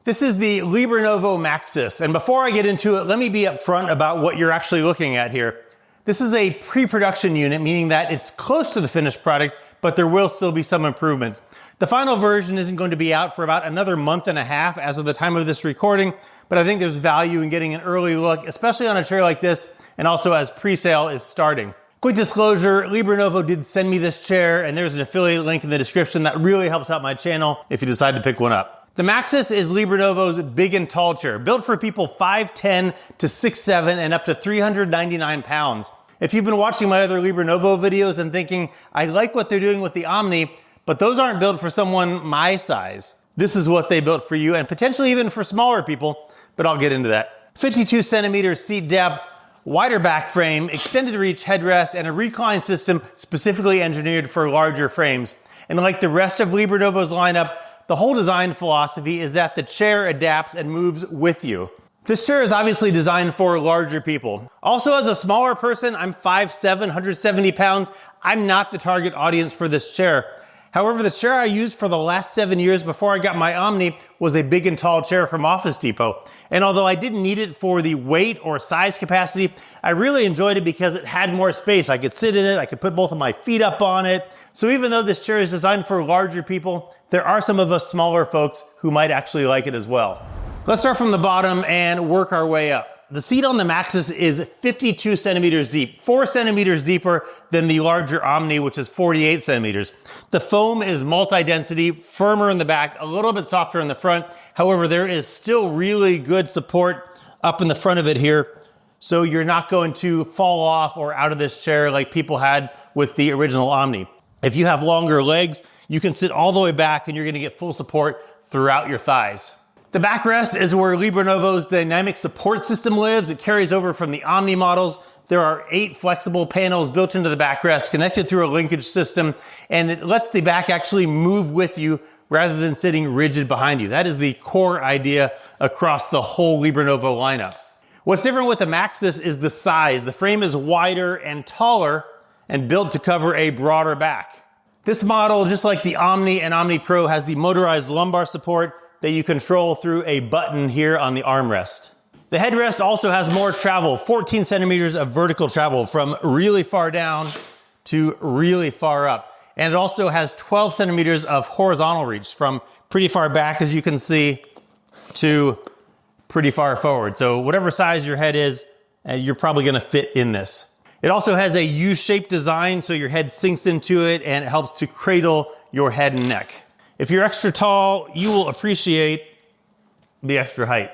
This is the LiberNovo Maxis, and before I get into it, let me be upfront about what you're actually looking at here. This is a pre-production unit, meaning that it's close to the finished product, but there will still be some improvements. The final version isn't going to be out for about another month and a half as of the time of this recording, but I think there's value in getting an early look, especially on a chair like this, and also as pre-sale is starting. Quick disclosure, LiberNovo did send me this chair, and there's an affiliate link in the description that really helps out my channel if you decide to pick one up. The Maxis is LiberNovo's big and tall chair, built for people 5'10 to 6'7 and up to 399 pounds. If you've been watching my other LiberNovo videos and thinking, I like what they're doing with the Omni, but those aren't built for someone my size. This is what they built for you, and potentially even for smaller people, but I'll get into that. 52 centimeters seat depth, wider back frame, extended reach headrest, and a recline system specifically engineered for larger frames. And like the rest of LiberNovo's lineup, the whole design philosophy is that the chair adapts and moves with you. This chair is obviously designed for larger people. Also, as a smaller person, I'm 5'7", 170 pounds. I'm not the target audience for this chair. However, the chair I used for the last 7 years before I got my Omni was a big and tall chair from Office Depot. And although I didn't need it for the weight or size capacity, I really enjoyed it because it had more space. I could sit in it, I could put both of my feet up on it. So even though this chair is designed for larger people, there are some of us smaller folks who might actually like it as well. Let's start from the bottom and work our way up. The seat on the Maxis is 52 centimeters deep, 4 centimeters deeper than the larger Omni, which is 48 centimeters. The foam is multi-density, firmer in the back, a little bit softer in the front. However, there is still really good support up in the front of it here, so you're not going to fall off or out of this chair like people had with the original Omni. If you have longer legs, you can sit all the way back and you're gonna get full support throughout your thighs. The backrest is where LiberNovo's dynamic support system lives. It carries over from the Omni models. There are 8 flexible panels built into the backrest, connected through a linkage system, and it lets the back actually move with you rather than sitting rigid behind you. That is the core idea across the whole LiberNovo lineup. What's different with the Maxis is the size. The frame is wider and taller and built to cover a broader back. This model, just like the Omni and Omni Pro, has the motorized lumbar support that you control through a button here on the armrest. The headrest also has more travel, 14 centimeters of vertical travel from really far down to really far up. And it also has 12 centimeters of horizontal reach from pretty far back, as you can see, to pretty far forward. So whatever size your head is, you're probably gonna fit in this. It also has a U-shaped design, so your head sinks into it and it helps to cradle your head and neck. If you're extra tall, you will appreciate the extra height.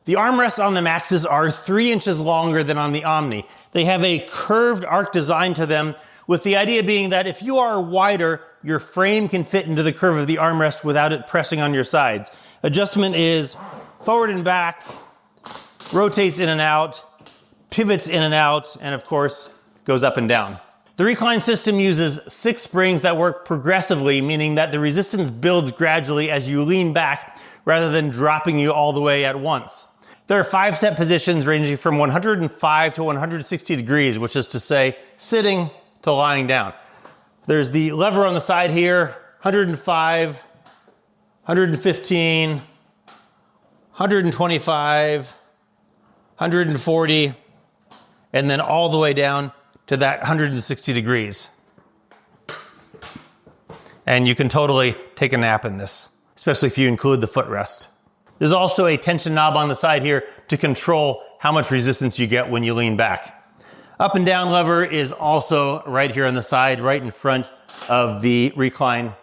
The armrests on the Maxis are 3 inches longer than on the Omni. They have a curved arc design to them, with the idea being that if you are wider, your frame can fit into the curve of the armrest without it pressing on your sides. Adjustment is forward and back, rotates in and out, pivots in and out, and of course, goes up and down. The Recline system uses 6 springs that work progressively, meaning that the resistance builds gradually as you lean back rather than dropping you all the way at once. There are 5 set positions ranging from 105 to 160 degrees, which is to say sitting to lying down. There's the lever on the side here, 105, 115, 125, 140, and then all the way down to that 160 degrees. And you can totally take a nap in this, especially if you include the footrest. There's also a tension knob on the side here to control how much resistance you get when you lean back. Up and down lever is also right here on the side, right in front of the Recline.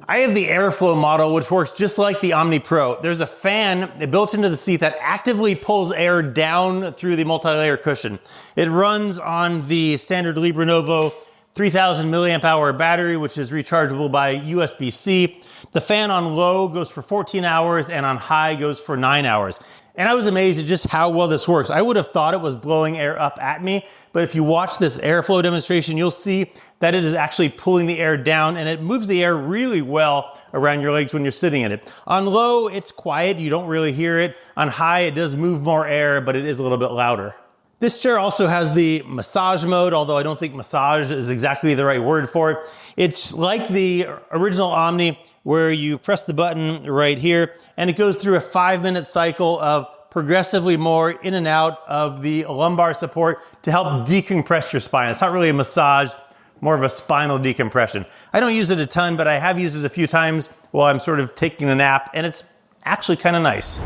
I have the airflow model, which works just like the Omni Pro. There's a fan built into the seat that actively pulls air down through the multi-layer cushion. It runs on the standard LiberNovo 3000 milliamp hour battery, which is rechargeable by USB-C. The fan on low goes for 14 hours and on high goes for 9 hours. And I was amazed at just how well this works. I would have thought it was blowing air up at me, but if you watch this airflow demonstration, you'll see that it is actually pulling the air down, and it moves the air really well around your legs when you're sitting in it. On low, it's quiet, you don't really hear it. On high, it does move more air, but it is a little bit louder. This chair also has the massage mode, although I don't think massage is exactly the right word for it. It's like the original Omni, where you press the button right here, and it goes through a 5-minute cycle of progressively more in and out of the lumbar support to help decompress your spine. It's not really a massage, more of a spinal decompression. I don't use it a ton, but I have used it a few times while I'm sort of taking a nap, and it's actually kind of nice.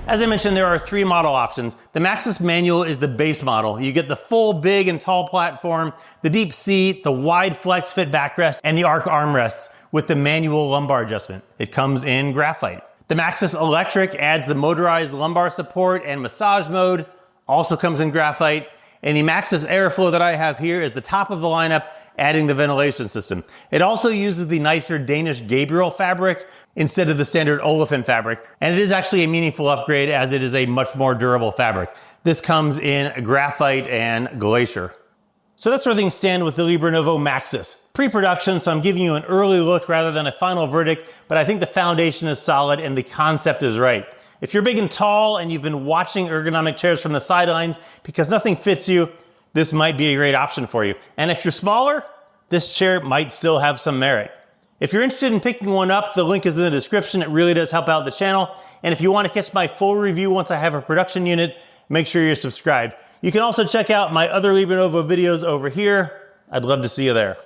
As I mentioned, there are 3 model options. The Maxis manual is the base model. You get the full big and tall platform, the deep seat, the wide flex fit backrest, and the arc armrests with the manual lumbar adjustment. It comes in graphite. The Maxis electric adds the motorized lumbar support and massage mode, also comes in graphite. And the Maxis Airflow that I have here is the top of the lineup, adding the ventilation system. It also uses the nicer Danish Gabriel fabric instead of the standard olefin fabric, and it is actually a meaningful upgrade as it is a much more durable fabric. This comes in graphite and glacier. So that's where things stand with the LiberNovo Maxis. Pre-production, so I'm giving you an early look rather than a final verdict, but I think the foundation is solid and the concept is right. If you're big and tall and you've been watching ergonomic chairs from the sidelines because nothing fits you, this might be a great option for you. And if you're smaller, this chair might still have some merit. If you're interested in picking one up, the link is in the description. It really does help out the channel. And if you want to catch my full review once I have a production unit, make sure you're subscribed. You can also check out my other LiberNovo videos over here. I'd love to see you there.